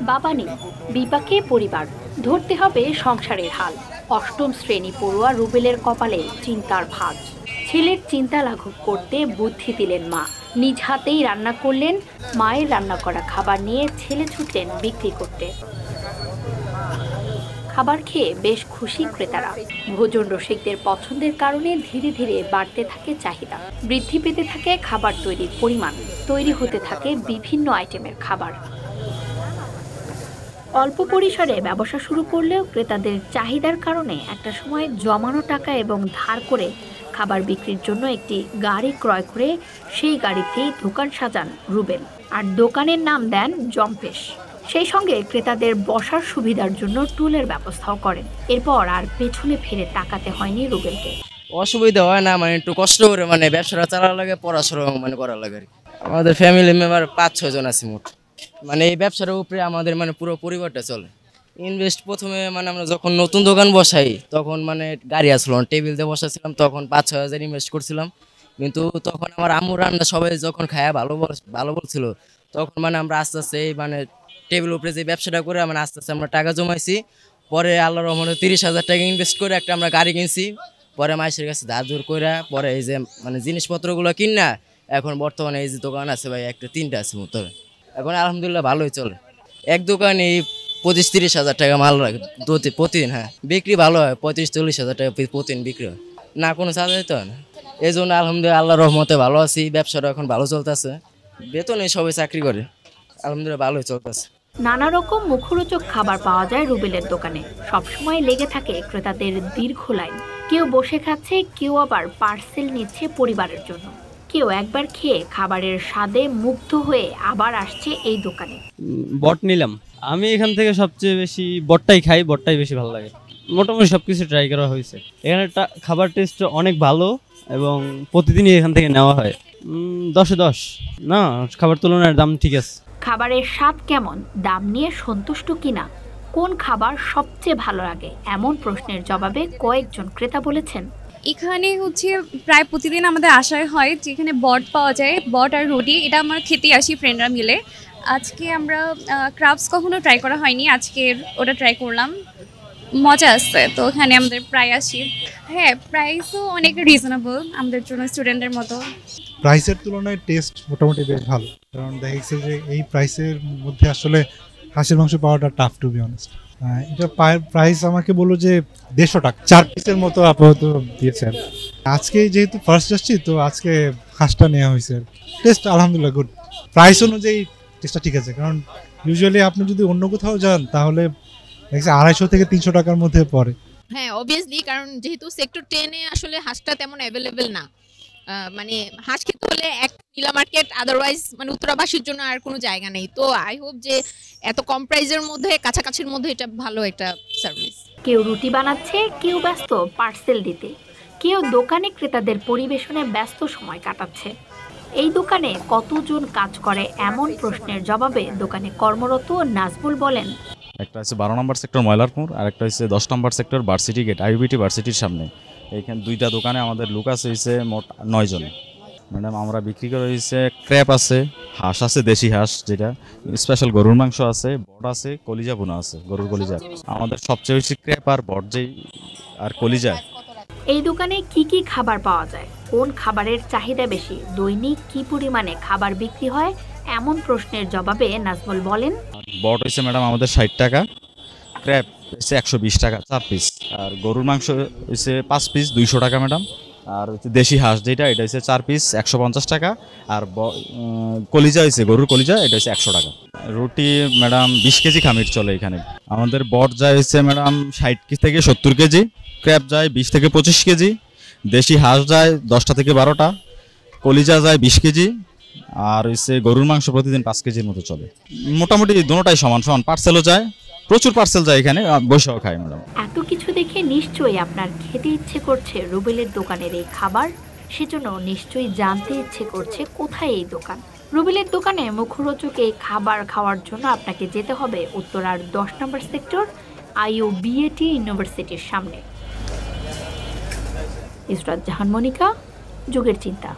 বাবা নেই, বিপাকে পরিবার, ধরতে হবে সংসারের হাল। অষ্টম শ্রেণী পড়ুয়া রুবেলের কপালে চিন্তার ভাঁজ। ছেলের চিন্তা লাঘব করতে বুদ্ধি দিলেন মা। নিজ হাতেই রান্না করলেন। মায়ের রান্না করা খাবার নিয়ে ছেলে ছুটলেন বিক্রি করতে। খাবার খেয়ে বেশ খুশি ক্রেতারা। ভোজন রসিকদের পছন্দের কারণে ধীরে ধীরে বাড়তে থাকে চাহিদা, বৃদ্ধি পেতে থাকে খাবার তৈরির পরিমাণ, তৈরি হতে থাকে বিভিন্ন আইটেমের খাবার। অল্প পরিসরে ব্যবসা শুরু করলেও ক্রেতাদের চাহিদার কারণে একটা সময় জমানো টাকা এবং ধার করে খাবার বিক্রির জন্য একটি গাড়ি ক্রয় করে সেই গাড়িতেই দোকান সাজান রুবেল। আর দোকানের নাম দেন জম্পেশ। সেই সঙ্গে ক্রেতাদের বসার সুবিধার জন্য টুলের ব্যবস্থাও করেন। এরপর আর পেছনে ফিরে তাকাতে হয়নি রুবেলকে। অসুবিধা হয় না, একটু কষ্ট করে ব্যবসাটা চালানো লাগে, পড়াশোনা করা লাগে। আমাদের ফ্যামিলি মেম্বার 5-6 জন আছে মোট। এই ব্যবসার উপরে আমাদের পুরো পরিবারটা চলে। ইনভেস্ট প্রথমে আমরা যখন নতুন দোকান বসাই তখন গাড়ি আসলো টেবিল দিয়ে বসাছিলাম, তখন 5-6 হাজার ইনভেস্ট করছিলাম। কিন্তু তখন আমার আম্মু রান্না সবাই যখন খায়া ভালো বলছিল, তখন আমরা আস্তে আস্তে টেবিল উপরে যে ব্যবসাটা করে আস্তে আস্তে আমরা টাকা জমাইছি। পরে আল্লাহর রহমতে 30,000 টাকা ইনভেস্ট করে একটা আমরা গাড়ি কিনছি। পরে মাইসের কাছে ধার জোর করে পরে এই যে জিনিসপত্রগুলো কিনা এখন বর্তমানে এই যে দোকান আছে ভাই, একটা 3টা আছে মতো। এখন আলহামদুলিল্লাহ ভালোই চলে। এক দোকানে 25-30 হাজার টাকা মাল রাখে প্রতিদিন। হ্যাঁ, বিক্রি ভালো হয়, 35-40 হাজার টাকা প্রতিদিন বিক্রি হয়, না কোনো চার্জ দিতে হয় না। এই জন্য আলহামদুলিল্লাহ আল্লাহর রহমতে ভালো আছি। ব্যবসাটা এখন ভালো চলতেছে, বেতনে সবাই চাকরি করে, আলহামদুলিল্লাহ ভালোই চলতেছে। নানা রকম মুখরোচক খাবার পাওয়া যায় রুবেলের দোকানে। সবসময় লেগে থাকে ক্রেতাদের দীর্ঘ লাইন। কেউ বসে খাচ্ছে, কেউ আবার পার্সেল নিচ্ছে পরিবারের জন্য। কেউ একবার খেয়ে খাবারের স্বাদে মুগ্ধ হয়ে আবার আসছে এই দোকানে। বট নিলাম, আমি এখান থেকে সবচেয়ে বেশি বটটাই খাই, বটটাই বেশি ভালো লাগে। মোটামুটি সবকিছু ট্রাই করা হয়েছে। এখানে খাবার টেস্ট অনেক ভালো এবং প্রতিদিনই এখান থেকে নেওয়া হয়। 10-এ 10 না, খাবার তুলনায় দাম ঠিক আছে। খাবারের স্বাদ কেমন, দাম নিয়ে সন্তুষ্ট কিনা, কোন খাবার সবচেয়ে ভালো লাগে, এমন প্রশ্নের জবাবে কয়েকজন ক্রেতা বলেছেন, এখানে প্রায় প্রতিদিন আমাদের আশায় হয় যে এখানে বট পাওয়া যায়, বট আর রুটি। এটা আমরা খেতে আসি ফ্রেন্ডরা মিলে। আজকে আমরা ক্রাবস কখনো ট্রাই করা হয়নি, আজকে ওটা ট্রাই করলাম, মজা আসছে। তো এখানে আমাদের প্রায় আসি। হ্যাঁ, প্রাইসও অনেক রিজনেবল আমাদের জন্য, স্টুডেন্টের মতো। প্রাইসের তুলনায় টেস্ট মোটামুটি বেশ ভালো, কারণ দেখা গেছে যে এই প্রাইসের মধ্যে আসলে হাঁসের মাংস পাওয়াটা টাফ, টু বি অনেস্ট। এটা প্রাইস আমাকে বললো যে 150 টাকা 4 পিসের মতো আপাতত দিয়েছেন। আজকে যেহেতু ফার্স্ট আসছি তো আজকে হাঁসটা নেওয়া হয়েছে। টেস্ট আলহামদুলিল্লাহ গুড, প্রাইস অনুযায়ী টেস্টটা ঠিক আছে। কারণ ইউজুয়ালি আপনি যদি অন্য কোথাও যান তাহলে 250 থেকে 300 টাকার মধ্যে পড়ে। হ্যাঁ, অবভিয়াসলি, কারণ যেহেতু সেক্টর 10-এ আসলে হাঁসটা তেমন অ্যাভেলেবেল না। হাঁস খেতে হলে এক নীলা মার্কেট, আদারওয়াইজ উত্তরাবাসীর জন্য আর কোনো জায়গা নেই। তো আই হোপ যে এত কম প্রাইসের মধ্যে, কাছাকাছির মধ্যে এটা ভালো একটা সার্ভিস। কেউ রুটি বানাচ্ছে, কেউ ব্যস্ত পার্সেল দিতে, কেউ দোকানে ক্রেতাদের পরিবেশনে ব্যস্ত সময় কাটাচ্ছে। এই দোকানে কতজন কাজ করে এমন প্রশ্নের জবাবে দোকানে কর্মরত নাজমুল বলেন, একটা হচ্ছে 12 নম্বর সেক্টর ময়লারপুর, আর একটা হচ্ছে 10 নম্বর সেক্টর ভার্সিটি গেট, আইবিটি ভার্সিটির সামনে। এইখানে 2টা দোকানে আমাদের লোক আছে হয়েছে মোট 9 জন। ম্যাডাম, আমরা বিক্রি করে হয়েছে ক্র্যাপ আছে, হাঁস আছে, দেশি হাঁস যেটা, স্পেশাল গরুর মাংস আছে, বট আছে, কলিজা বোনা আছে, গরুর কলিজা। আমাদের সবচেয়ে বেশি ক্র্যাপ আর বট আর কলিজা। এই দোকানে কি কি খাবার পাওয়া যায়, কোন খাবারের চাহিদা বেশি, দৈনিক কি পরিমাণে খাবার বিক্রি হয়, এমন প্রশ্নের জবাবে নাজমুল বলেন, বট হয়েছে ম্যাডাম আমাদের 60 টাকা, ক্র্যাপ হচ্ছে 120 টাকা 4 পিস, আর গরুর মাংস হচ্ছে 5 পিস 200 টাকা ম্যাডাম, আর হচ্ছে দেশি হাঁস যেটা, এটা হচ্ছে 4 পিস 150 টাকা, আর কলিজা হয়েছে গরুর কলিজা, এটা হচ্ছে 100 টাকা। রুটি ম্যাডাম 20 কেজি খামির চলে এখানে। আমাদের বট যায় হচ্ছে ম্যাডাম 60 থেকে 70 কেজি, ক্র্যাপ যায় 20 থেকে 25 কেজি, দেশি হাঁস যায় 10টা থেকে 12টা, কলিজা যায় 20 কেজি, আর হচ্ছে গরুর মাংস প্রতিদিন 5 কেজির মতো চলে। মোটামুটি দুটোটাই সমান সমান। পার্সেলও যায়, প্রচুর পার্সেল যায় এখানে, বসেও খাই ম্যাডাম। এত কিছু দেখে নিশ্চয়ই আপনার খেতে ইচ্ছে করছে রুবেলের দোকানের এই খাবার। সেজন্য নিশ্চয়ই জানতে ইচ্ছে করছে কোথায় এই দোকান। রুবেলের দোকানে মুখরোচক এই খাবার খাওয়ার জন্য আপনাকে যেতে হবে উত্তরার 10 নম্বর সেক্টর IUBAT ইউনিভার্সিটির সামনে। ইসরাত জাহান মনিকা, যুগের চিন্তা।